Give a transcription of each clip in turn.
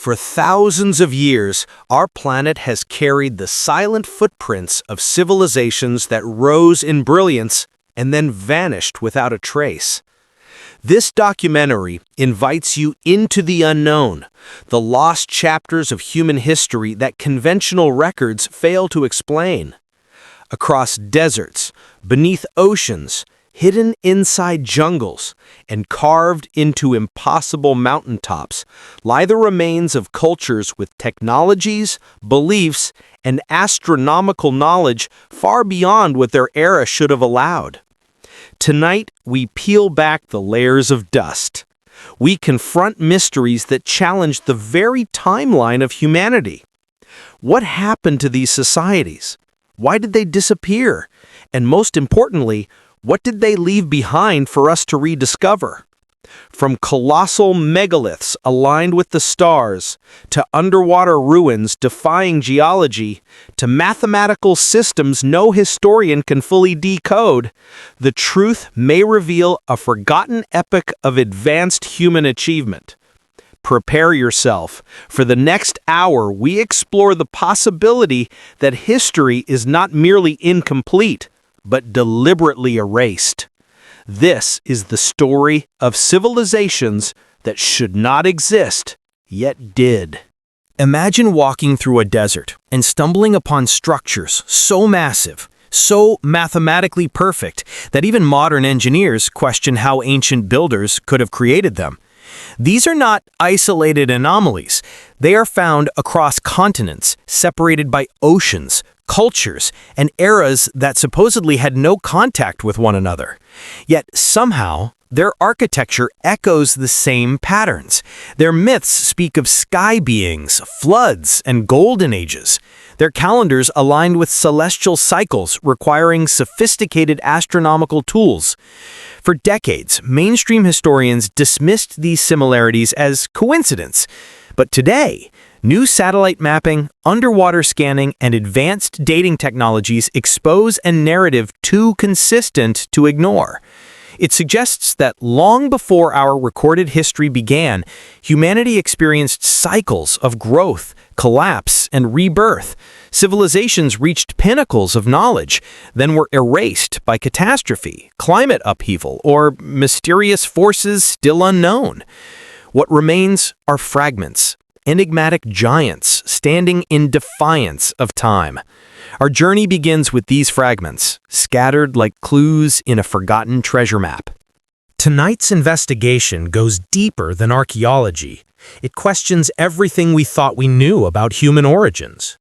For thousands of years, our planet has carried the silent footprints of civilizations that rose in brilliance and then vanished without a trace. This documentary invites you into the unknown, the lost chapters of human history that conventional records fail to explain. Across deserts, beneath oceans, hidden inside jungles, and carved into impossible mountaintops, lie the remains of cultures with technologies, beliefs, and astronomical knowledge far beyond what their era should have allowed. Tonight, we peel back the layers of dust. We confront mysteries that challenge the very timeline of humanity. What happened to these societies? Why did they disappear? And most importantly, what did they leave behind for us to rediscover? From colossal megaliths aligned with the stars, to underwater ruins defying geology, to mathematical systems no historian can fully decode, the truth may reveal a forgotten epoch of advanced human achievement. Prepare yourself. For the next hour, we explore the possibility that history is not merely incomplete, but deliberately erased. This is the story of civilizations that should not exist, yet did. Imagine walking through a desert and stumbling upon structures so massive, so mathematically perfect, that even modern engineers question how ancient builders could have created them. These are not isolated anomalies. They are found across continents, separated by oceans, cultures, and eras that supposedly had no contact with one another. Yet somehow, their architecture echoes the same patterns. Their myths speak of sky beings, floods, and golden ages. Their calendars aligned with celestial cycles requiring sophisticated astronomical tools. For decades, mainstream historians dismissed these similarities as coincidence. But today, new satellite mapping, underwater scanning, and advanced dating technologies expose a narrative too consistent to ignore. It suggests that long before our recorded history began, humanity experienced cycles of growth, collapse, and rebirth. Civilizations reached pinnacles of knowledge, then were erased by catastrophe, climate upheaval, or mysterious forces still unknown. What remains are fragments, enigmatic giants standing in defiance of time. Our journey begins with these fragments, scattered like clues in a forgotten treasure map. Tonight's investigation goes deeper than archaeology. It questions everything we thought we knew about human origins.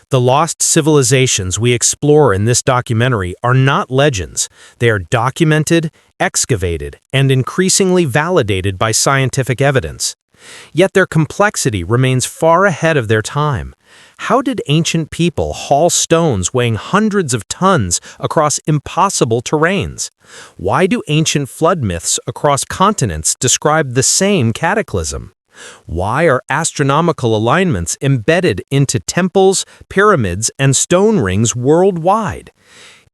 The lost civilizations we explore in this documentary are not legends. They are documented, excavated, and increasingly validated by scientific evidence. Yet their complexity remains far ahead of their time. How did ancient people haul stones weighing hundreds of tons across impossible terrains? Why do ancient flood myths across continents describe the same cataclysm? Why are astronomical alignments embedded into temples, pyramids, and stone rings worldwide?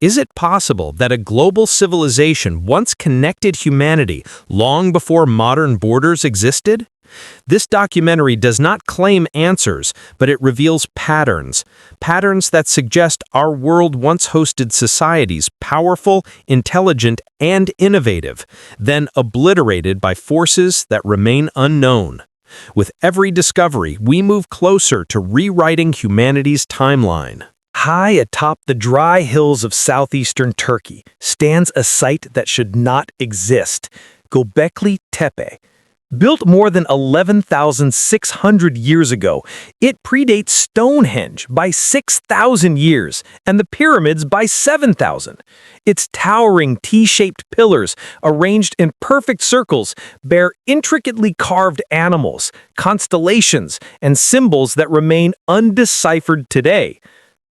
Is it possible that a global civilization once connected humanity long before modern borders existed? This documentary does not claim answers, but it reveals patterns that suggest our world once hosted societies powerful, intelligent, and innovative, then obliterated by forces that remain unknown. With every discovery, we move closer to rewriting humanity's timeline. High atop the dry hills of southeastern Turkey stands a site that should not exist, Göbekli Tepe. Built more than 11,600 years ago, it predates Stonehenge by 6,000 years and the pyramids by 7,000. Its towering T-shaped pillars, arranged in perfect circles, bear intricately carved animals, constellations, and symbols that remain undeciphered today.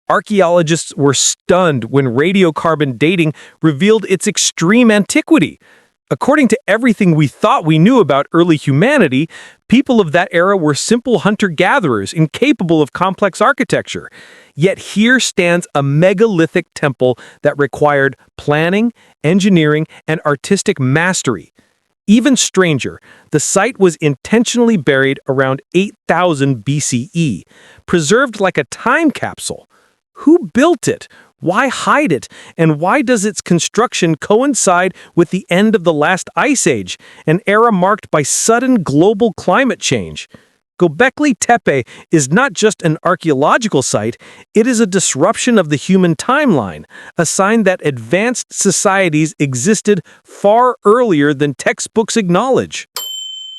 Archaeologists were stunned when radiocarbon dating revealed its extreme antiquity. According to everything we thought we knew about early humanity, people of that era were simple hunter-gatherers incapable of complex architecture. Yet here stands a megalithic temple that required planning, engineering, and artistic mastery. Even stranger, the site was intentionally buried around 8000 BCE, preserved like a time capsule. Who built it? Why hide it? And why does its construction coincide with the end of the last ice age, an era marked by sudden global climate change? Göbekli Tepe is not just an archaeological site, it is a disruption of the human timeline, a sign that advanced societies existed far earlier than textbooks acknowledge.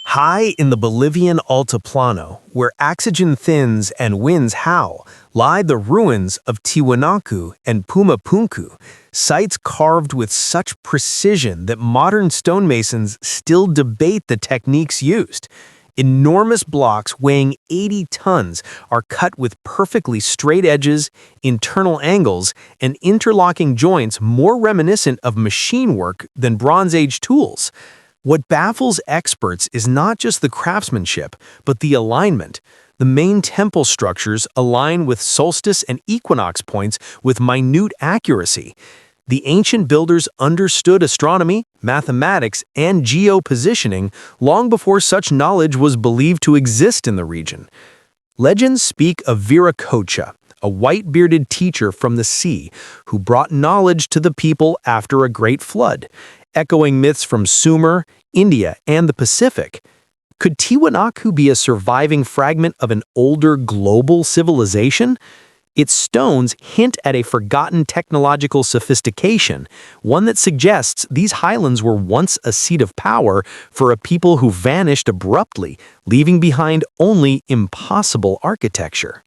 High in the Bolivian Altiplano, where oxygen thins and winds howl, lie the ruins of Tiwanaku and Pumapunku, sites carved with such precision that modern stonemasons still debate the techniques used. Enormous blocks weighing 80 tons are cut with perfectly straight edges, internal angles, and interlocking joints more reminiscent of machine work than Bronze Age tools. What baffles experts is not just the craftsmanship, but the alignment. The main temple structures align with solstice and equinox points with minute accuracy. The ancient builders understood astronomy, mathematics, and geopositioning long before such knowledge was believed to exist in the region. Legends speak of Viracocha, a white-bearded teacher from the sea who brought knowledge to the people after a great flood, echoing myths from Sumer, India, and the Pacific. Could Tiwanaku be a surviving fragment of an older global civilization? Its stones hint at a forgotten technological sophistication, one that suggests these highlands were once a seat of power for a people who vanished abruptly, leaving behind only impossible architecture.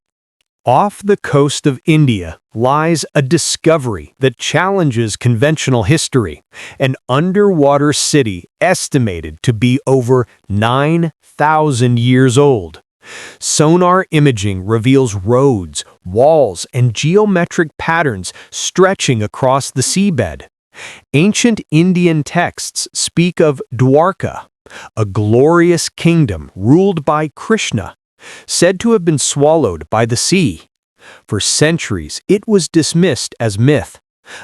Off the coast of India lies a discovery that challenges conventional history, an underwater city estimated to be over 9,000 years old. Sonar imaging reveals roads, walls, and geometric patterns stretching across the seabed. Ancient Indian texts speak of Dwarka, a glorious kingdom ruled by Krishna, said to have been swallowed by the sea. For centuries, it was dismissed as myth,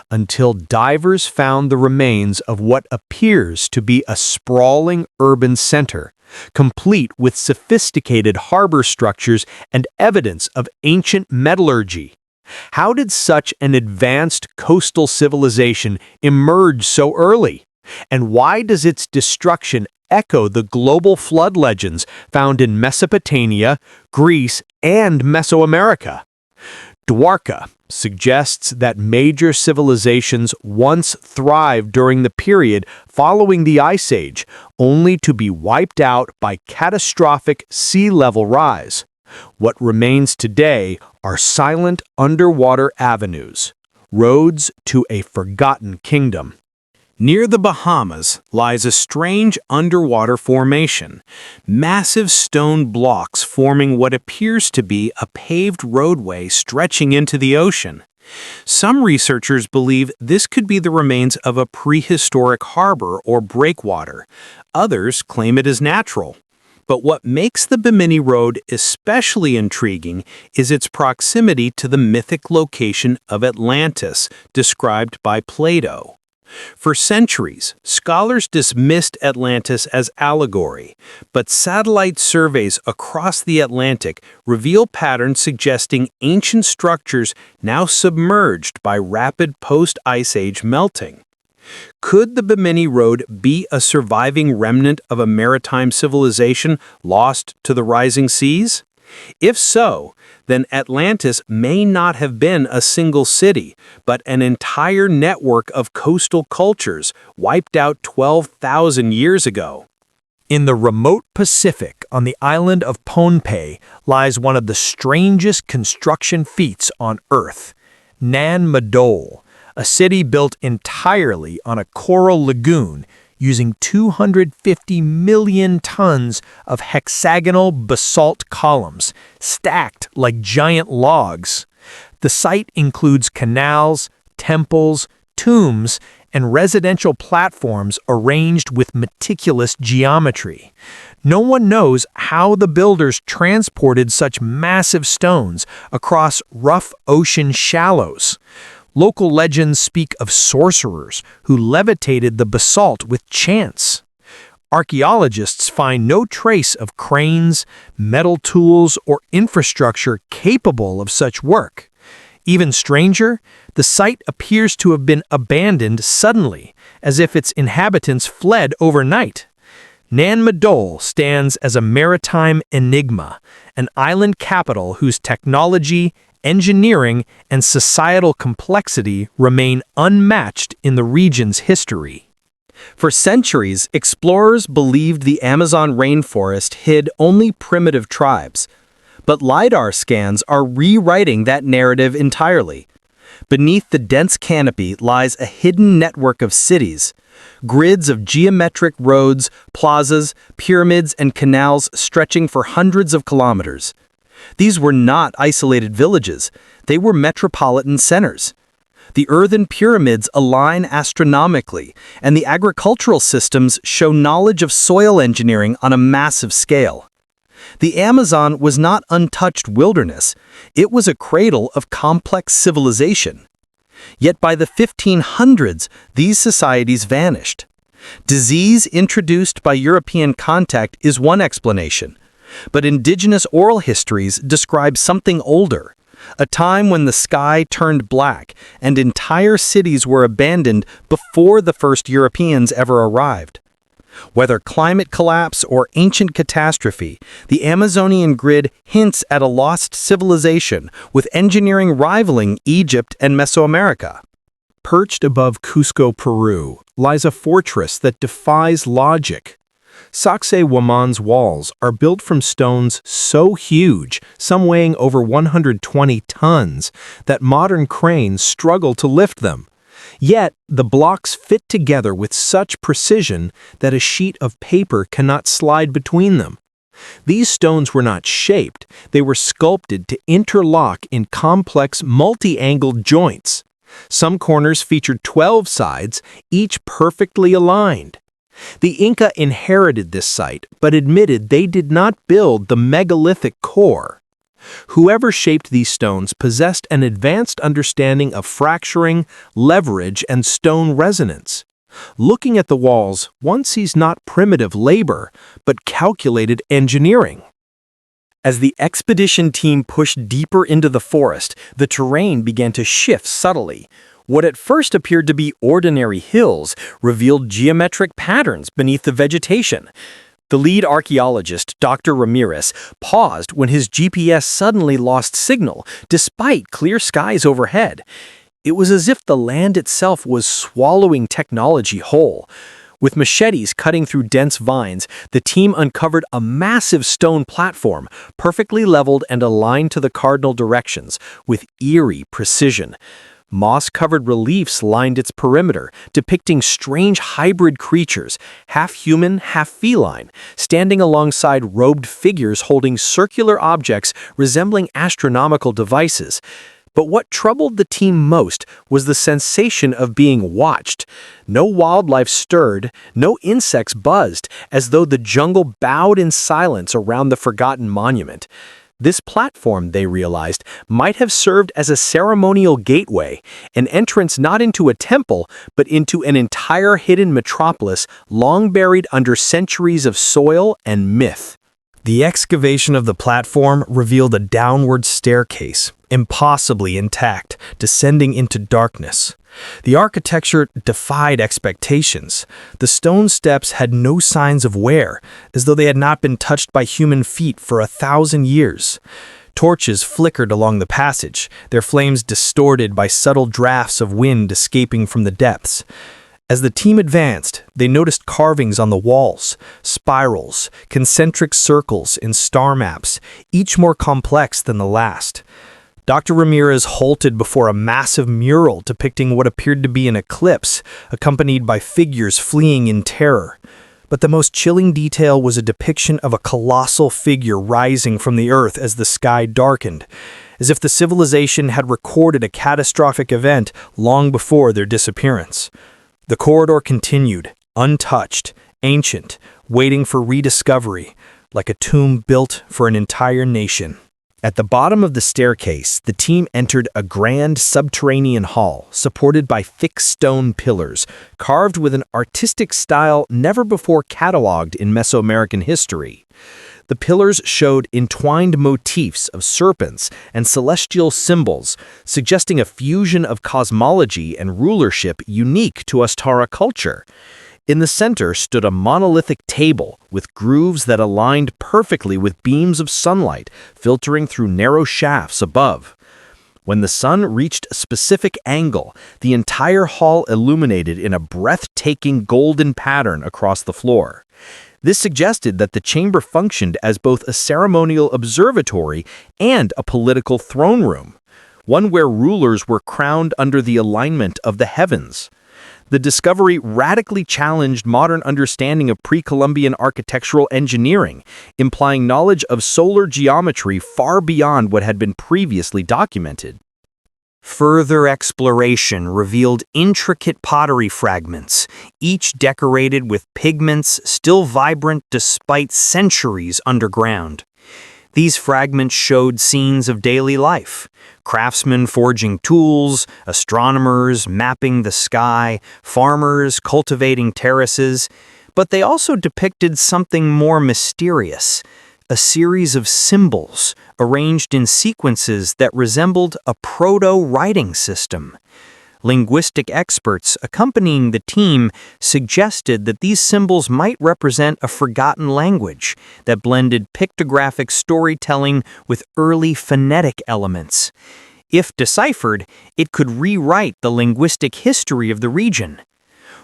until divers found the remains of what appears to be a sprawling urban center, complete with sophisticated harbor structures and evidence of ancient metallurgy. How did such an advanced coastal civilization emerge so early? And why does its destruction echo the global flood legends found in Mesopotamia, Greece, and Mesoamerica? Dwarka suggests that major civilizations once thrived during the period following the Ice Age, only to be wiped out by catastrophic sea level rise. What remains today are silent underwater avenues, roads to a forgotten kingdom. Near the Bahamas lies a strange underwater formation, massive stone blocks forming what appears to be a paved roadway stretching into the ocean. Some researchers believe this could be the remains of a prehistoric harbor or breakwater. Others claim it is natural. But what makes the Bimini Road especially intriguing is its proximity to the mythic location of Atlantis, described by Plato. For centuries, scholars dismissed Atlantis as allegory, but satellite surveys across the Atlantic reveal patterns suggesting ancient structures now submerged by rapid post-Ice Age melting. Could the Bimini Road be a surviving remnant of a maritime civilization lost to the rising seas? If so, then Atlantis may not have been a single city, but an entire network of coastal cultures wiped out 12,000 years ago. In the remote Pacific, on the island of Pohnpei, lies one of the strangest construction feats on Earth, Nan Madol, a city built entirely on a coral lagoon using 250 million tons of hexagonal basalt columns, stacked like giant logs. The site includes canals, temples, tombs, and residential platforms arranged with meticulous geometry. No one knows how the builders transported such massive stones across rough ocean shallows. Local legends speak of sorcerers who levitated the basalt with chance. Archaeologists find no trace of cranes, metal tools, or infrastructure capable of such work. Even stranger, the site appears to have been abandoned suddenly, as if its inhabitants fled overnight. Nan Madol stands as a maritime enigma, an island capital whose technology, engineering, and societal complexity remain unmatched in the region's history. For centuries, explorers believed the Amazon rainforest hid only primitive tribes. But LiDAR scans are rewriting that narrative entirely. Beneath the dense canopy lies a hidden network of cities, grids of geometric roads, plazas, pyramids, and canals stretching for hundreds of kilometers. These were not isolated villages, they were metropolitan centers. The earthen pyramids align astronomically, and the agricultural systems show knowledge of soil engineering on a massive scale. The Amazon was not untouched wilderness, it was a cradle of complex civilization. Yet by the 1500s, these societies vanished. Disease introduced by European contact is one explanation, but indigenous oral histories describe something older, a time when the sky turned black and entire cities were abandoned before the first Europeans ever arrived. Whether climate collapse or ancient catastrophe, the Amazonian grid hints at a lost civilization with engineering rivaling Egypt and Mesoamerica. Perched above Cusco, Peru, lies a fortress that defies logic. Sacsayhuaman's walls are built from stones so huge, some weighing over 120 tons, that modern cranes struggle to lift them. Yet, the blocks fit together with such precision that a sheet of paper cannot slide between them. These stones were not shaped, they were sculpted to interlock in complex multi-angled joints. Some corners featured 12 sides, each perfectly aligned. The Inca inherited this site, but admitted they did not build the megalithic core. Whoever shaped these stones possessed an advanced understanding of fracturing, leverage, and stone resonance. Looking at the walls, one sees not primitive labor, but calculated engineering. As the expedition team pushed deeper into the forest, the terrain began to shift subtly. What at first appeared to be ordinary hills revealed geometric patterns beneath the vegetation. The lead archaeologist, Dr. Ramirez, paused when his GPS suddenly lost signal, despite clear skies overhead. It was as if the land itself was swallowing technology whole. With machetes cutting through dense vines, the team uncovered a massive stone platform, perfectly leveled and aligned to the cardinal directions, with eerie precision. Moss-covered reliefs lined its perimeter, depicting strange hybrid creatures, half human, half feline, standing alongside robed figures holding circular objects resembling astronomical devices. But what troubled the team most was the sensation of being watched. No wildlife stirred, no insects buzzed, as though the jungle bowed in silence around the forgotten monument. This platform, they realized, might have served as a ceremonial gateway, an entrance not into a temple, but into an entire hidden metropolis long buried under centuries of soil and myth. The excavation of the platform revealed a downward staircase, impossibly intact, descending into darkness. The architecture defied expectations. The stone steps had no signs of wear, as though they had not been touched by human feet for 1,000 years. Torches flickered along the passage, their flames distorted by subtle drafts of wind escaping from the depths. As the team advanced, they noticed carvings on the walls, spirals, concentric circles, and star maps, each more complex than the last. Dr. Ramirez halted before a massive mural depicting what appeared to be an eclipse, accompanied by figures fleeing in terror. But the most chilling detail was a depiction of a colossal figure rising from the earth as the sky darkened, as if the civilization had recorded a catastrophic event long before their disappearance. The corridor continued, untouched, ancient, waiting for rediscovery, like a tomb built for an entire nation. At the bottom of the staircase, the team entered a grand subterranean hall supported by fixed stone pillars, carved with an artistic style never before catalogued in Mesoamerican history. The pillars showed entwined motifs of serpents and celestial symbols, suggesting a fusion of cosmology and rulership unique to Astara culture. In the center stood a monolithic table with grooves that aligned perfectly with beams of sunlight filtering through narrow shafts above. When the sun reached a specific angle, the entire hall illuminated in a breathtaking golden pattern across the floor. This suggested that the chamber functioned as both a ceremonial observatory and a political throne room, one where rulers were crowned under the alignment of the heavens. The discovery radically challenged modern understanding of pre-Columbian architectural engineering, implying knowledge of solar geometry far beyond what had been previously documented. Further exploration revealed intricate pottery fragments, each decorated with pigments still vibrant despite centuries underground. These fragments showed scenes of daily life, craftsmen forging tools, astronomers mapping the sky, farmers cultivating terraces, but they also depicted something more mysterious, a series of symbols arranged in sequences that resembled a proto-writing system. Linguistic experts accompanying the team suggested that these symbols might represent a forgotten language that blended pictographic storytelling with early phonetic elements. If deciphered, it could rewrite the linguistic history of the region.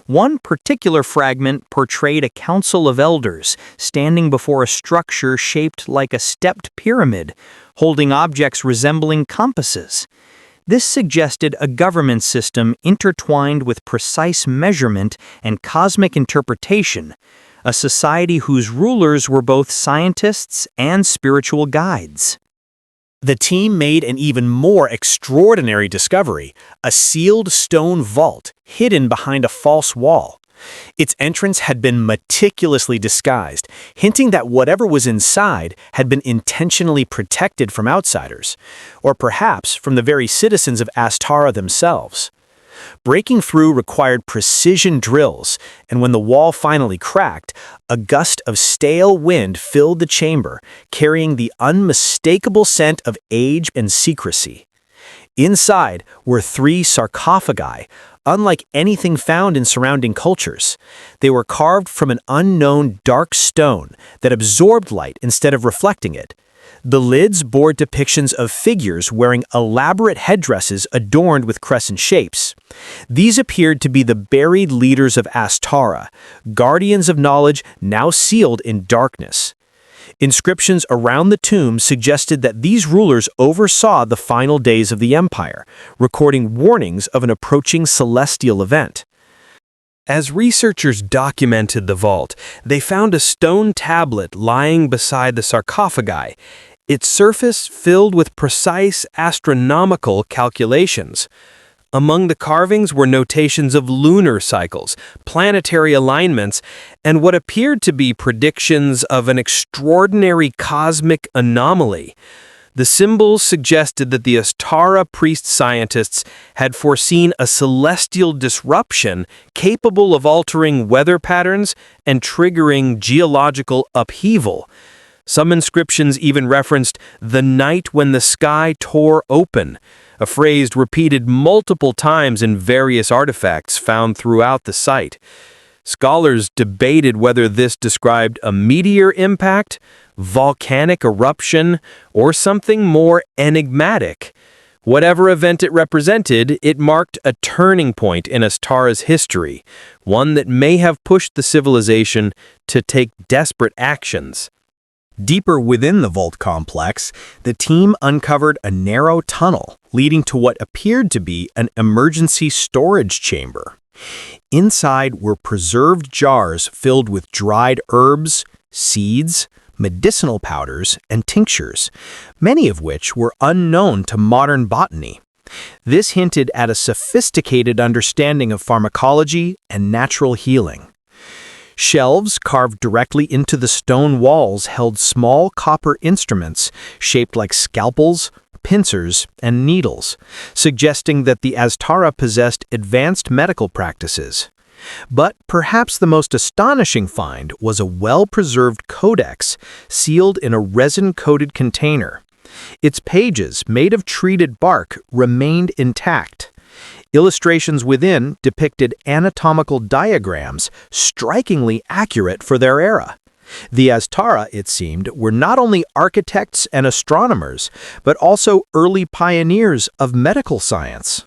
One particular fragment portrayed a council of elders standing before a structure shaped like a stepped pyramid, holding objects resembling compasses. This suggested a government system intertwined with precise measurement and cosmic interpretation, a society whose rulers were both scientists and spiritual guides. The team made an even more extraordinary discovery, a sealed stone vault hidden behind a false wall. Its entrance had been meticulously disguised, hinting that whatever was inside had been intentionally protected from outsiders, or perhaps from the very citizens of Astara themselves. Breaking through required precision drills, and when the wall finally cracked, a gust of stale wind filled the chamber, carrying the unmistakable scent of age and secrecy. Inside were 3 sarcophagi, unlike anything found in surrounding cultures. They were carved from an unknown dark stone that absorbed light instead of reflecting it. The lids bore depictions of figures wearing elaborate headdresses adorned with crescent shapes. These appeared to be the buried leaders of Astara, guardians of knowledge now sealed in darkness. Inscriptions around the tombs suggested that these rulers oversaw the final days of the empire, recording warnings of an approaching celestial event. As researchers documented the vault, they found a stone tablet lying beside the sarcophagi, its surface filled with precise astronomical calculations. Among the carvings were notations of lunar cycles, planetary alignments, and what appeared to be predictions of an extraordinary cosmic anomaly. The symbols suggested that the Astara priest scientists had foreseen a celestial disruption capable of altering weather patterns and triggering geological upheaval. Some inscriptions even referenced the night when the sky tore open, a phrase repeated multiple times in various artifacts found throughout the site. Scholars debated whether this described a meteor impact, volcanic eruption, or something more enigmatic. Whatever event it represented, it marked a turning point in Astara's history, one that may have pushed the civilization to take desperate actions. Deeper within the vault complex, the team uncovered a narrow tunnel leading to what appeared to be an emergency storage chamber. Inside were preserved jars filled with dried herbs, seeds, medicinal powders, and tinctures, many of which were unknown to modern botany. This hinted at a sophisticated understanding of pharmacology and natural healing. Shelves carved directly into the stone walls held small copper instruments shaped like scalpels, pincers, and needles, suggesting that the Aztara possessed advanced medical practices. But perhaps the most astonishing find was a well-preserved codex sealed in a resin-coated container. Its pages, made of treated bark, remained intact. Illustrations within depicted anatomical diagrams strikingly accurate for their era. The Aztara, it seemed, were not only architects and astronomers, but also early pioneers of medical science.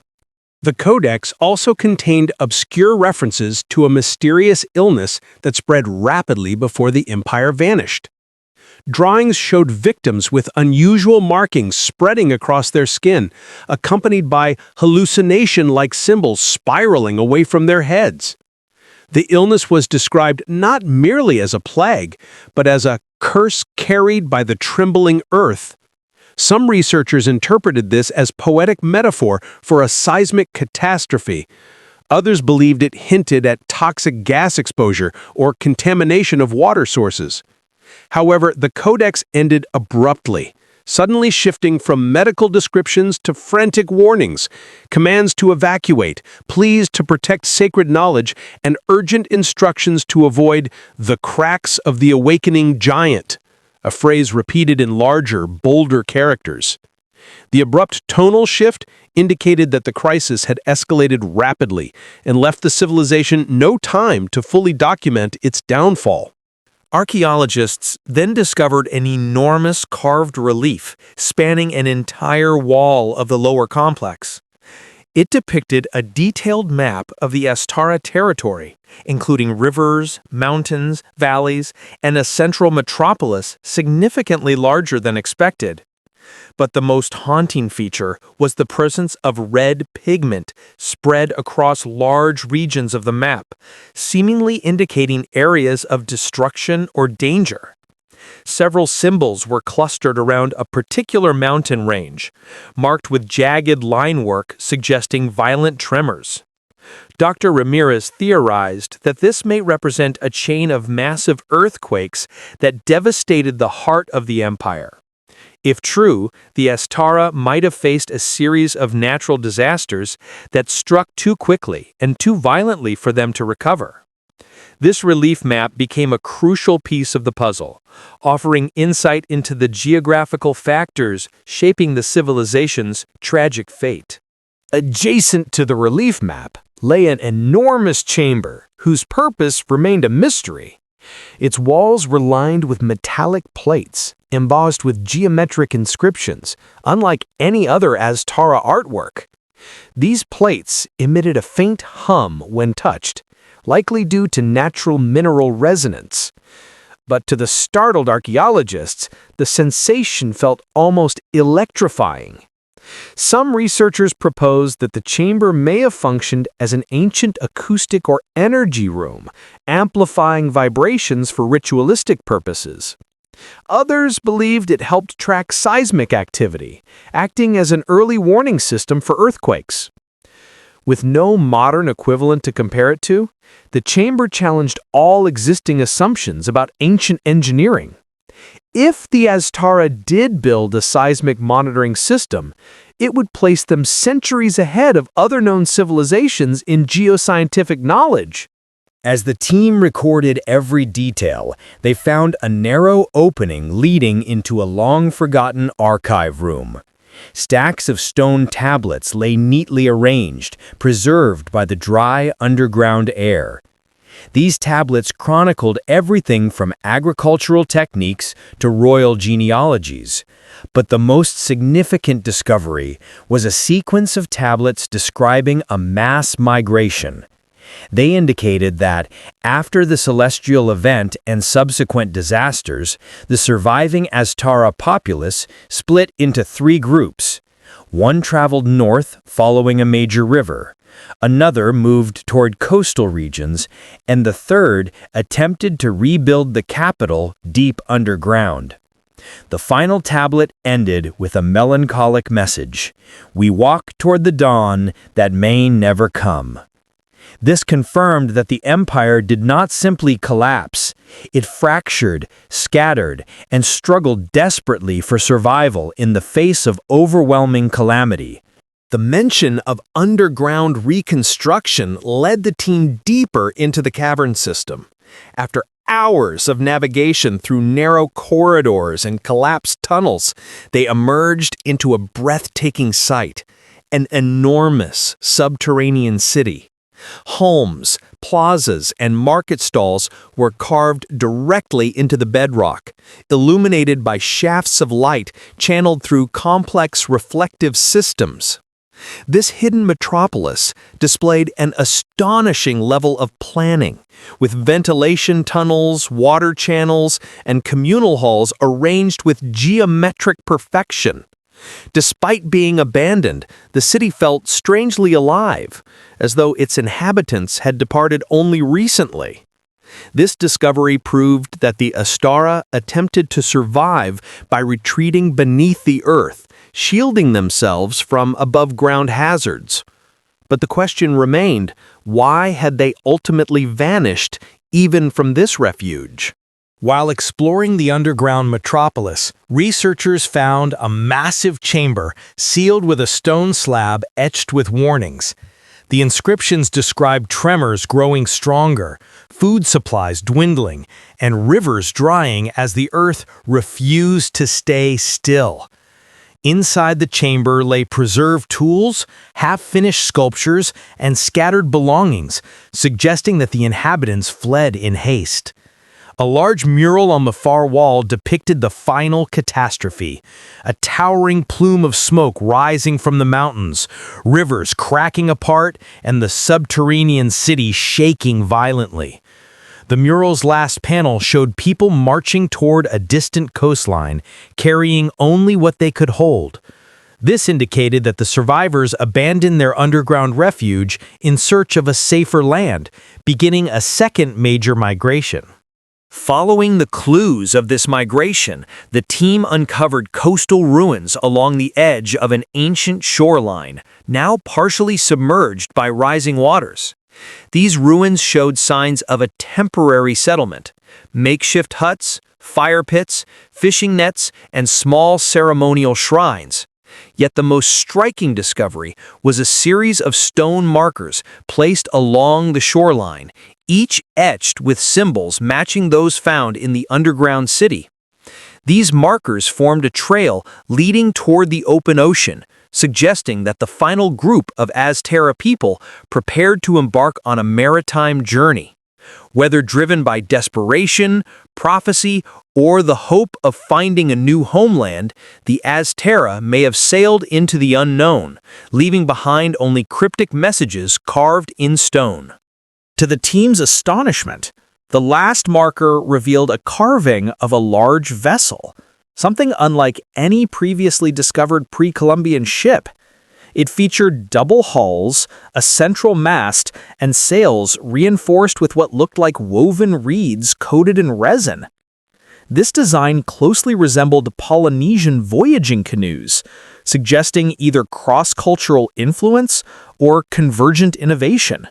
The codex also contained obscure references to a mysterious illness that spread rapidly before the empire vanished. Drawings showed victims with unusual markings spreading across their skin, accompanied by hallucination-like symbols spiraling away from their heads. The illness was described not merely as a plague, but as a curse carried by the trembling earth. Some researchers interpreted this as poetic metaphor for a seismic catastrophe. Others believed it hinted at toxic gas exposure or contamination of water sources. However, the codex ended abruptly, suddenly shifting from medical descriptions to frantic warnings, commands to evacuate, pleas to protect sacred knowledge, and urgent instructions to avoid the cracks of the awakening giant, a phrase repeated in larger, bolder characters. The abrupt tonal shift indicated that the crisis had escalated rapidly and left the civilization no time to fully document its downfall. Archaeologists then discovered an enormous carved relief spanning an entire wall of the lower complex. It depicted a detailed map of the Aztara territory, including rivers, mountains, valleys, and a central metropolis significantly larger than expected. But the most haunting feature was the presence of red pigment spread across large regions of the map, seemingly indicating areas of destruction or danger. Several symbols were clustered around a particular mountain range, marked with jagged linework suggesting violent tremors. Dr. Ramirez theorized that this may represent a chain of massive earthquakes that devastated the heart of the empire. If true, the Aztara might have faced a series of natural disasters that struck too quickly and too violently for them to recover. This relief map became a crucial piece of the puzzle, offering insight into the geographical factors shaping the civilization's tragic fate. Adjacent to the relief map lay an enormous chamber whose purpose remained a mystery. Its walls were lined with metallic plates, embossed with geometric inscriptions, unlike any other Aztara artwork. These plates emitted a faint hum when touched, likely due to natural mineral resonance. But to the startled archaeologists, the sensation felt almost electrifying. Some researchers proposed that the chamber may have functioned as an ancient acoustic or energy room, amplifying vibrations for ritualistic purposes. Others believed it helped track seismic activity, acting as an early warning system for earthquakes. With no modern equivalent to compare it to, the chamber challenged all existing assumptions about ancient engineering. If the Aztara did build a seismic monitoring system, it would place them centuries ahead of other known civilizations in geoscientific knowledge. As the team recorded every detail, they found a narrow opening leading into a long-forgotten archive room. Stacks of stone tablets lay neatly arranged, preserved by the dry underground air. These tablets chronicled everything from agricultural techniques to royal genealogies. But the most significant discovery was a sequence of tablets describing a mass migration. They indicated that, after the celestial event and subsequent disasters, the surviving Aztara populace split into three groups. One traveled north following a major river, another moved toward coastal regions, and the third attempted to rebuild the capital deep underground. The final tablet ended with a melancholic message: "We walk toward the dawn that may never come." This confirmed that the empire did not simply collapse. It fractured, scattered, and struggled desperately for survival in the face of overwhelming calamity. The mention of underground reconstruction led the team deeper into the cavern system. After hours of navigation through narrow corridors and collapsed tunnels, they emerged into a breathtaking sight, an enormous subterranean city. Homes, plazas, and market stalls were carved directly into the bedrock, illuminated by shafts of light channeled through complex reflective systems. This hidden metropolis displayed an astonishing level of planning, with ventilation tunnels, water channels, and communal halls arranged with geometric perfection. Despite being abandoned, the city felt strangely alive, as though its inhabitants had departed only recently. This discovery proved that the Astara attempted to survive by retreating beneath the earth, shielding themselves from above-ground hazards. But the question remained, why had they ultimately vanished even from this refuge? While exploring the underground metropolis, researchers found a massive chamber sealed with a stone slab etched with warnings. The inscriptions described tremors growing stronger, food supplies dwindling, and rivers drying as the earth refused to stay still. Inside the chamber lay preserved tools, half-finished sculptures, and scattered belongings, suggesting that the inhabitants fled in haste. A large mural on the far wall depicted the final catastrophe, a towering plume of smoke rising from the mountains, rivers cracking apart, and the subterranean city shaking violently. The mural's last panel showed people marching toward a distant coastline, carrying only what they could hold. This indicated that the survivors abandoned their underground refuge in search of a safer land, beginning a second major migration. Following the clues of this migration, the team uncovered coastal ruins along the edge of an ancient shoreline, now partially submerged by rising waters. These ruins showed signs of a temporary settlement: makeshift huts, fire pits, fishing nets, and small ceremonial shrines. Yet the most striking discovery was a series of stone markers placed along the shoreline, each etched with symbols matching those found in the underground city. These markers formed a trail leading toward the open ocean, suggesting that the final group of Aztera people prepared to embark on a maritime journey. Whether driven by desperation, prophecy, or the hope of finding a new homeland, the Aztera may have sailed into the unknown, leaving behind only cryptic messages carved in stone. To the team's astonishment, the last marker revealed a carving of a large vessel, something unlike any previously discovered pre-Columbian ship. It featured double hulls, a central mast, and sails reinforced with what looked like woven reeds coated in resin. This design closely resembled Polynesian voyaging canoes, suggesting either cross-cultural influence or convergent innovation.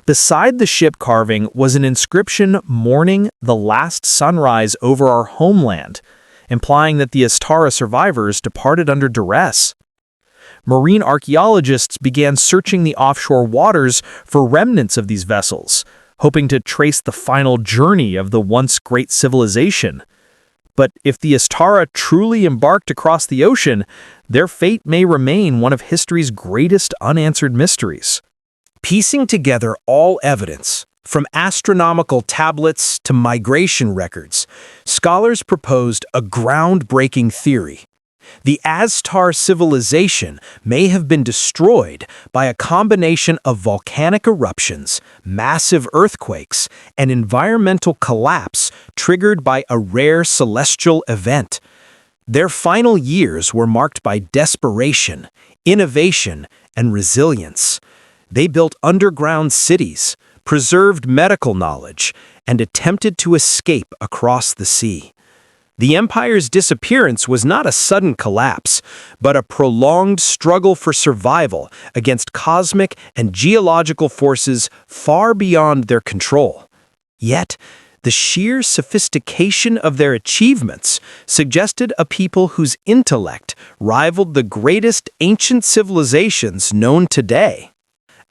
Beside the ship carving was an inscription mourning the last sunrise over our homeland, implying that the Astara survivors departed under duress. Marine archaeologists began searching the offshore waters for remnants of these vessels, hoping to trace the final journey of the once great civilization. But if the Astara truly embarked across the ocean, their fate may remain one of history's greatest unanswered mysteries. Piecing together all evidence, from astronomical tablets to migration records, scholars proposed a groundbreaking theory. The Aztar civilization may have been destroyed by a combination of volcanic eruptions, massive earthquakes, and environmental collapse triggered by a rare celestial event. Their final years were marked by desperation, innovation, and resilience. They built underground cities, preserved medical knowledge, and attempted to escape across the sea. The empire's disappearance was not a sudden collapse, but a prolonged struggle for survival against cosmic and geological forces far beyond their control. Yet, the sheer sophistication of their achievements suggested a people whose intellect rivaled the greatest ancient civilizations known today.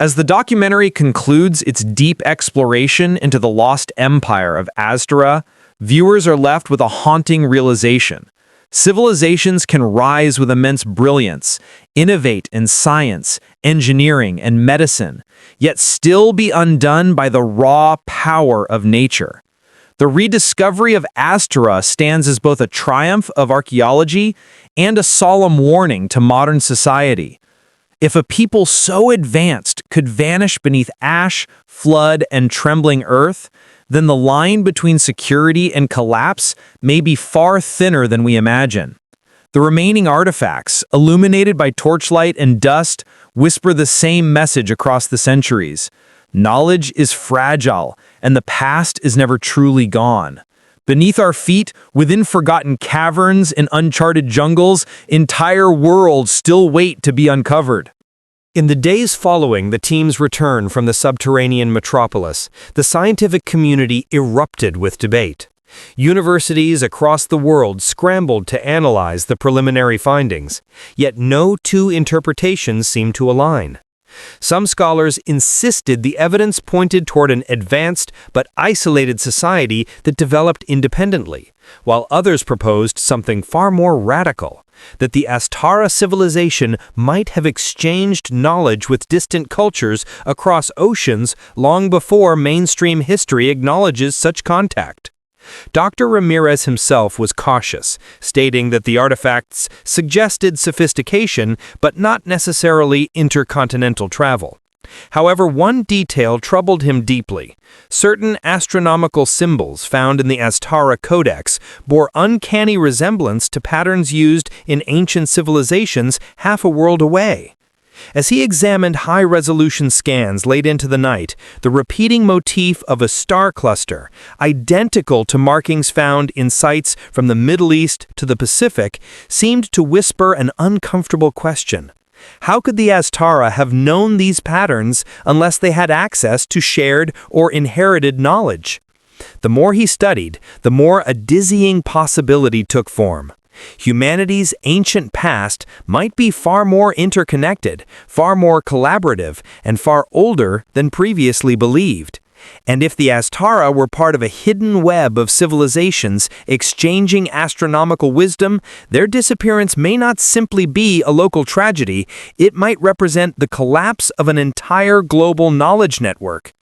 As the documentary concludes its deep exploration into the lost empire of Astera, viewers are left with a haunting realization. Civilizations can rise with immense brilliance, innovate in science, engineering, and medicine, yet still be undone by the raw power of nature. The rediscovery of Astera stands as both a triumph of archaeology and a solemn warning to modern society. If a people so advanced could vanish beneath ash, flood, and trembling earth, then the line between security and collapse may be far thinner than we imagine. The remaining artifacts, illuminated by torchlight and dust, whisper the same message across the centuries. Knowledge is fragile, and the past is never truly gone. Beneath our feet, within forgotten caverns and uncharted jungles, entire worlds still wait to be uncovered. In the days following the team's return from the subterranean metropolis, the scientific community erupted with debate. Universities across the world scrambled to analyze the preliminary findings, yet no two interpretations seemed to align. Some scholars insisted the evidence pointed toward an advanced but isolated society that developed independently, while others proposed something far more radical, that the Astara civilization might have exchanged knowledge with distant cultures across oceans long before mainstream history acknowledges such contact. Dr. Ramirez himself was cautious, stating that the artifacts suggested sophistication but not necessarily intercontinental travel. However, one detail troubled him deeply. Certain astronomical symbols found in the Astara Codex bore uncanny resemblance to patterns used in ancient civilizations half a world away. As he examined high-resolution scans late into the night, the repeating motif of a star cluster, identical to markings found in sites from the Middle East to the Pacific, seemed to whisper an uncomfortable question. How could the Astara have known these patterns unless they had access to shared or inherited knowledge? The more he studied, the more a dizzying possibility took form. Humanity's ancient past might be far more interconnected, far more collaborative, and far older than previously believed. And if the Astara were part of a hidden web of civilizations exchanging astronomical wisdom, their disappearance may not simply be a local tragedy, it might represent the collapse of an entire global knowledge network.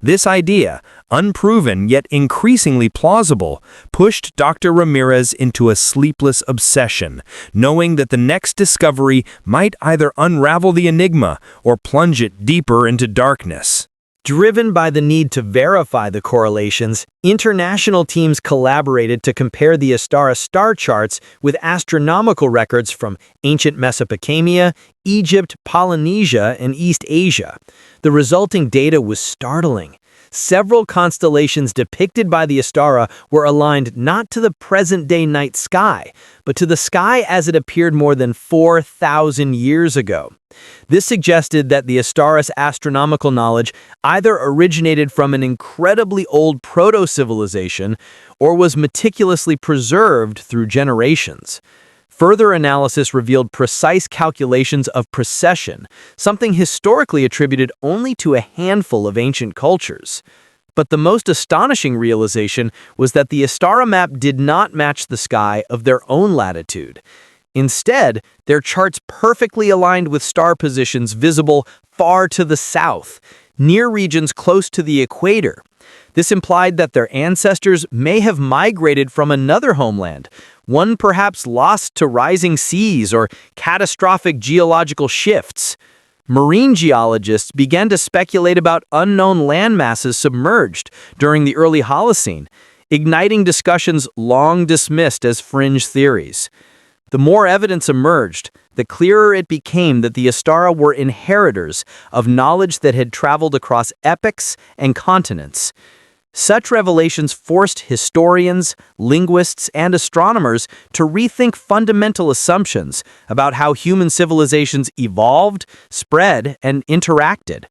This idea, unproven yet increasingly plausible, pushed Dr. Ramirez into a sleepless obsession, knowing that the next discovery might either unravel the enigma or plunge it deeper into darkness. Driven by the need to verify the correlations, international teams collaborated to compare the Astara star charts with astronomical records from ancient Mesopotamia, Egypt, Polynesia, and East Asia. The resulting data was startling. Several constellations depicted by the Astara were aligned not to the present-day night sky, but to the sky as it appeared more than 4,000 years ago. This suggested that the Astara's astronomical knowledge either originated from an incredibly old proto-civilization or was meticulously preserved through generations. Further analysis revealed precise calculations of precession, something historically attributed only to a handful of ancient cultures. But the most astonishing realization was that the Astara map did not match the sky of their own latitude. Instead, their charts perfectly aligned with star positions visible far to the south, near regions close to the equator. This implied that their ancestors may have migrated from another homeland, one perhaps lost to rising seas or catastrophic geological shifts. Marine geologists began to speculate about unknown landmasses submerged during the early Holocene, igniting discussions long dismissed as fringe theories. The more evidence emerged, the clearer it became that the Astara were inheritors of knowledge that had traveled across epochs and continents. Such revelations forced historians, linguists, and astronomers to rethink fundamental assumptions about how human civilizations evolved, spread, and interacted.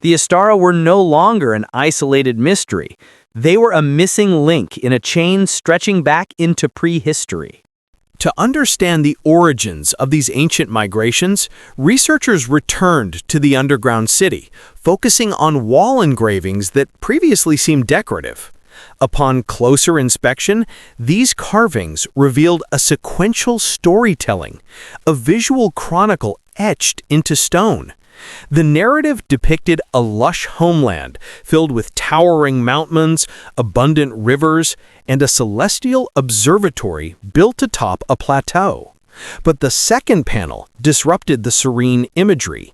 The Astara were no longer an isolated mystery. They were a missing link in a chain stretching back into prehistory. To understand the origins of these ancient migrations, researchers returned to the underground city, focusing on wall engravings that previously seemed decorative. Upon closer inspection, these carvings revealed a sequential storytelling, a visual chronicle etched into stone. The narrative depicted a lush homeland filled with towering mountains, abundant rivers, and a celestial observatory built atop a plateau. But the second panel disrupted the serene imagery.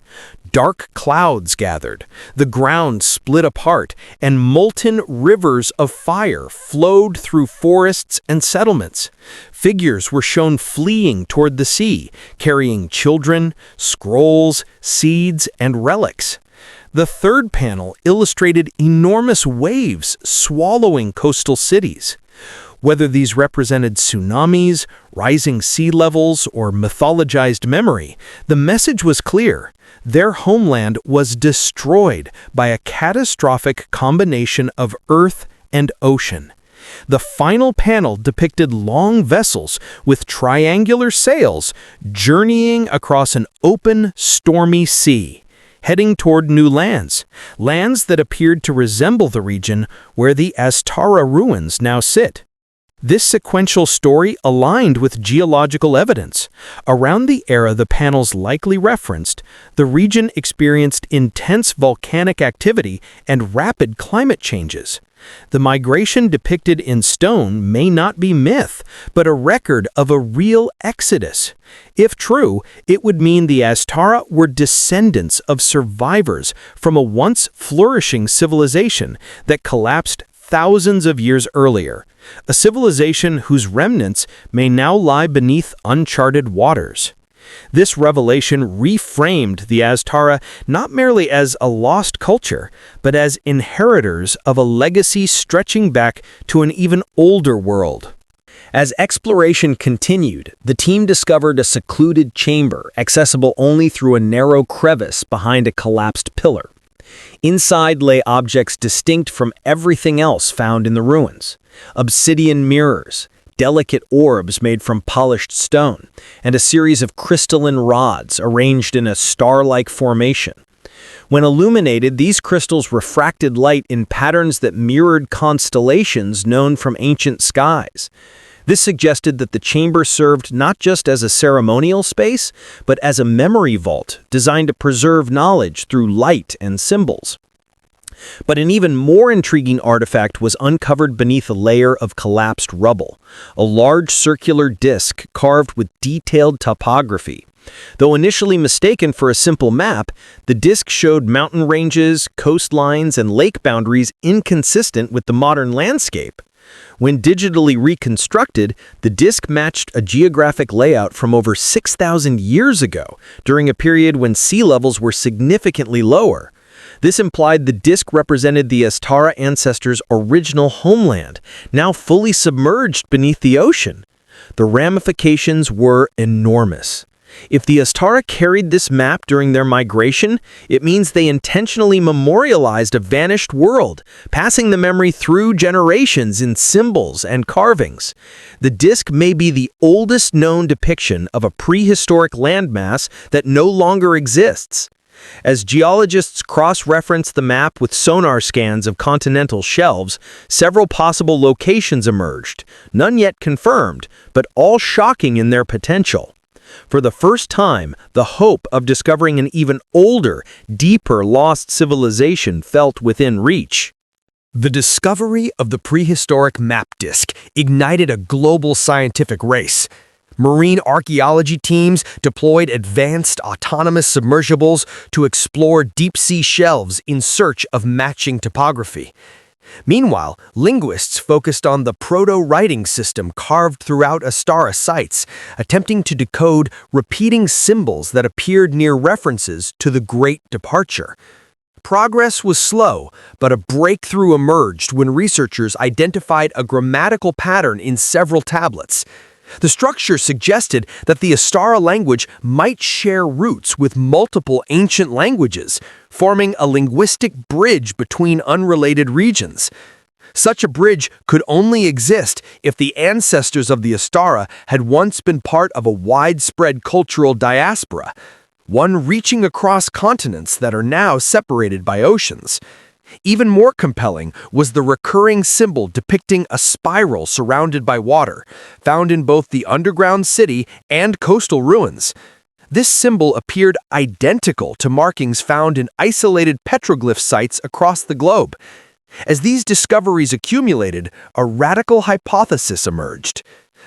Dark clouds gathered, the ground split apart, and molten rivers of fire flowed through forests and settlements. Figures were shown fleeing toward the sea, carrying children, scrolls, seeds, and relics. The third panel illustrated enormous waves swallowing coastal cities. Whether these represented tsunamis, rising sea levels, or mythologized memory, the message was clear. Their homeland was destroyed by a catastrophic combination of earth and ocean. The final panel depicted long vessels with triangular sails journeying across an open, stormy sea, heading toward new lands that appeared to resemble the region where the Astara ruins now sit. This sequential story aligned with geological evidence. Around the era the panels likely referenced, the region experienced intense volcanic activity and rapid climate changes. The migration depicted in stone may not be myth, but a record of a real exodus. If true, it would mean the Astara were descendants of survivors from a once flourishing civilization that collapsed thousands of years earlier, a civilization whose remnants may now lie beneath uncharted waters. This revelation reframed the Astara not merely as a lost culture, but as inheritors of a legacy stretching back to an even older world. As exploration continued, the team discovered a secluded chamber accessible only through a narrow crevice behind a collapsed pillar. Inside lay objects distinct from everything else found in the ruins: obsidian mirrors, delicate orbs made from polished stone, and a series of crystalline rods arranged in a star-like formation. When illuminated, these crystals refracted light in patterns that mirrored constellations known from ancient skies. This suggested that the chamber served not just as a ceremonial space, but as a memory vault designed to preserve knowledge through light and symbols. But an even more intriguing artifact was uncovered beneath a layer of collapsed rubble, a large circular disc carved with detailed topography. Though initially mistaken for a simple map, the disc showed mountain ranges, coastlines, and lake boundaries inconsistent with the modern landscape. When digitally reconstructed, the disc matched a geographic layout from over 6,000 years ago, during a period when sea levels were significantly lower. This implied the disc represented the Astara ancestors' original homeland, now fully submerged beneath the ocean. The ramifications were enormous. If the Astara carried this map during their migration, it means they intentionally memorialized a vanished world, passing the memory through generations in symbols and carvings. The disc may be the oldest known depiction of a prehistoric landmass that no longer exists. As geologists cross-reference the map with sonar scans of continental shelves, several possible locations emerged, none yet confirmed, but all shocking in their potential. For the first time, the hope of discovering an even older, deeper lost civilization felt within reach. The discovery of the prehistoric map disk ignited a global scientific race. Marine archaeology teams deployed advanced autonomous submersibles to explore deep-sea shelves in search of matching topography. Meanwhile, linguists focused on the proto-writing system carved throughout Astara sites, attempting to decode repeating symbols that appeared near references to the Great Departure. Progress was slow, but a breakthrough emerged when researchers identified a grammatical pattern in several tablets. The structure suggested that the Astara language might share roots with multiple ancient languages, forming a linguistic bridge between unrelated regions. Such a bridge could only exist if the ancestors of the Astara had once been part of a widespread cultural diaspora, one reaching across continents that are now separated by oceans. Even more compelling was the recurring symbol depicting a spiral surrounded by water, found in both the underground city and coastal ruins. This symbol appeared identical to markings found in isolated petroglyph sites across the globe. As these discoveries accumulated, a radical hypothesis emerged.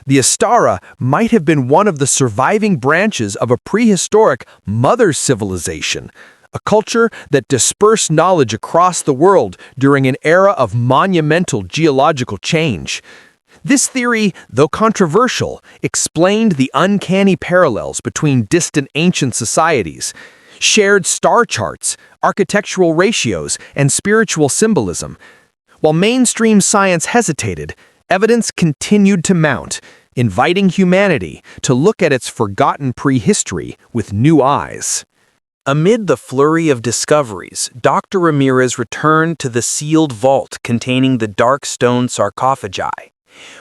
The Astara might have been one of the surviving branches of a prehistoric mother civilization, a culture that dispersed knowledge across the world during an era of monumental geological change. This theory, though controversial, explained the uncanny parallels between distant ancient societies, shared star charts, architectural ratios, and spiritual symbolism. While mainstream science hesitated, evidence continued to mount, inviting humanity to look at its forgotten prehistory with new eyes. Amid the flurry of discoveries, Dr. Ramirez returned to the sealed vault containing the dark stone sarcophagi.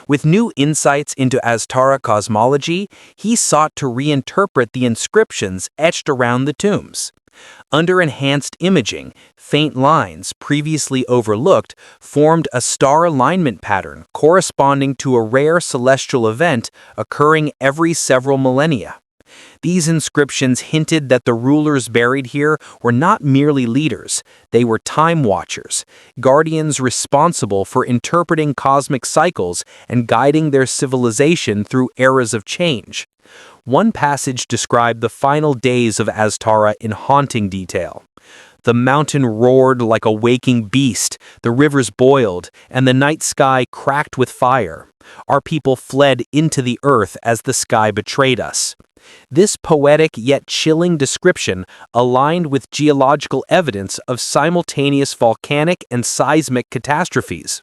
With new insights into Astara cosmology, he sought to reinterpret the inscriptions etched around the tombs. Under enhanced imaging, faint lines, previously overlooked, formed a star alignment pattern corresponding to a rare celestial event occurring every several millennia. These inscriptions hinted that the rulers buried here were not merely leaders, they were time watchers, guardians responsible for interpreting cosmic cycles and guiding their civilization through eras of change. One passage described the final days of Astara in haunting detail. The mountain roared like a waking beast, the rivers boiled, and the night sky cracked with fire. Our people fled into the earth as the sky betrayed us. This poetic yet chilling description aligned with geological evidence of simultaneous volcanic and seismic catastrophes.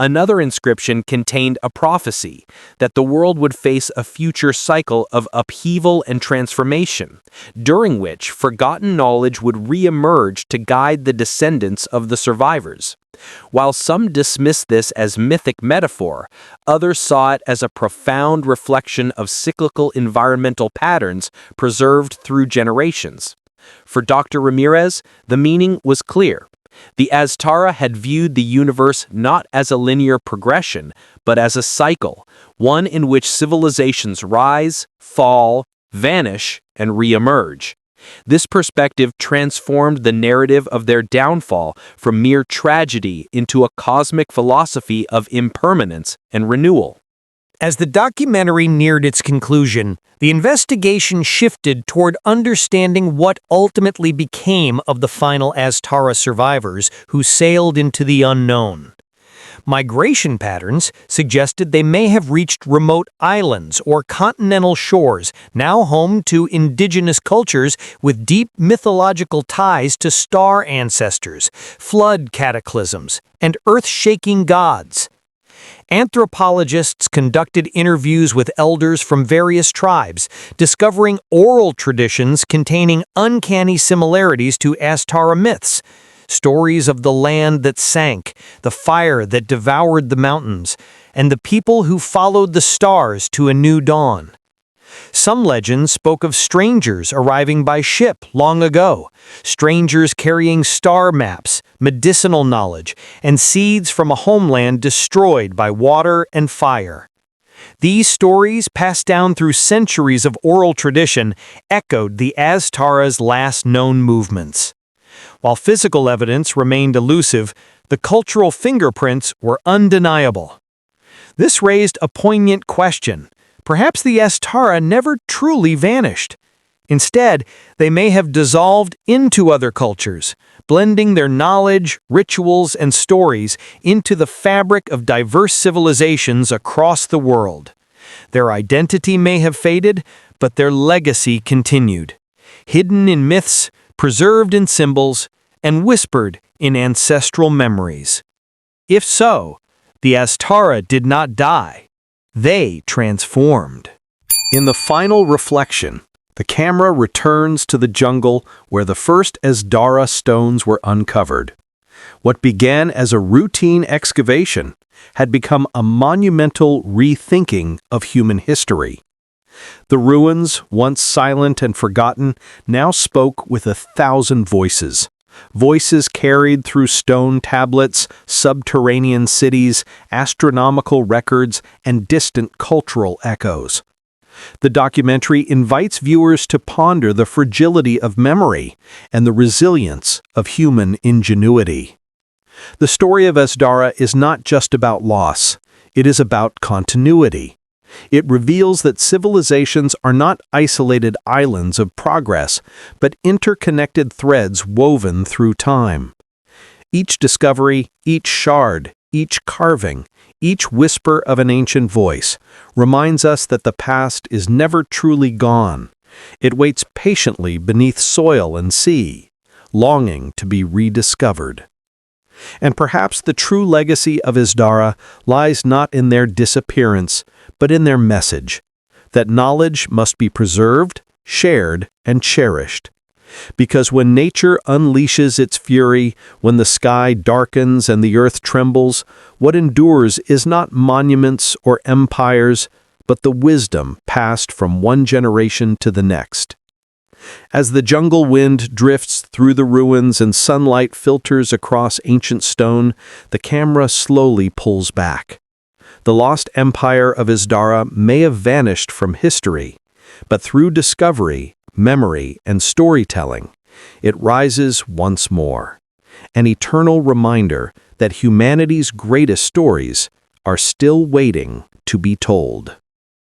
Another inscription contained a prophecy that the world would face a future cycle of upheaval and transformation, during which forgotten knowledge would re-emerge to guide the descendants of the survivors. While some dismissed this as mythic metaphor, others saw it as a profound reflection of cyclical environmental patterns preserved through generations. For Dr. Ramirez, the meaning was clear. The Astara had viewed the universe not as a linear progression, but as a cycle, one in which civilizations rise, fall, vanish, and re-emerge. This perspective transformed the narrative of their downfall from mere tragedy into a cosmic philosophy of impermanence and renewal. As the documentary neared its conclusion, the investigation shifted toward understanding what ultimately became of the final Astara survivors who sailed into the unknown. Migration patterns suggested they may have reached remote islands or continental shores, now home to indigenous cultures with deep mythological ties to star ancestors, flood cataclysms, and earth-shaking gods. Anthropologists conducted interviews with elders from various tribes, discovering oral traditions containing uncanny similarities to Astara myths. Stories of the land that sank, the fire that devoured the mountains, and the people who followed the stars to a new dawn. Some legends spoke of strangers arriving by ship long ago, strangers carrying star maps, medicinal knowledge, and seeds from a homeland destroyed by water and fire. These stories, passed down through centuries of oral tradition, echoed the Astara's last known movements. While physical evidence remained elusive, the cultural fingerprints were undeniable. This raised a poignant question. Perhaps the Astara never truly vanished. Instead, they may have dissolved into other cultures, blending their knowledge, rituals, and stories into the fabric of diverse civilizations across the world. Their identity may have faded, but their legacy continued. Hidden in myths, preserved in symbols, and whispered in ancestral memories. If so, the Astara did not die. They transformed. In the final reflection, the camera returns to the jungle where the first Asdara stones were uncovered. What began as a routine excavation had become a monumental rethinking of human history. The ruins, once silent and forgotten, now spoke with 1,000 voices. Voices carried through stone tablets, subterranean cities, astronomical records, and distant cultural echoes. The documentary invites viewers to ponder the fragility of memory and the resilience of human ingenuity. The story of Asdara is not just about loss, it is about continuity. It reveals that civilizations are not isolated islands of progress, but interconnected threads woven through time. Each discovery, each shard, each carving, each whisper of an ancient voice reminds us that the past is never truly gone. It waits patiently beneath soil and sea, longing to be rediscovered. And perhaps the true legacy of Asdara lies not in their disappearance, but in their message, that knowledge must be preserved, shared, and cherished. Because when nature unleashes its fury, when the sky darkens and the earth trembles, what endures is not monuments or empires, but the wisdom passed from one generation to the next. As the jungle wind drifts through the ruins and sunlight filters across ancient stone, the camera slowly pulls back. The lost empire of Asdara may have vanished from history, but through discovery, memory, and storytelling, it rises once more, an eternal reminder that humanity's greatest stories are still waiting to be told.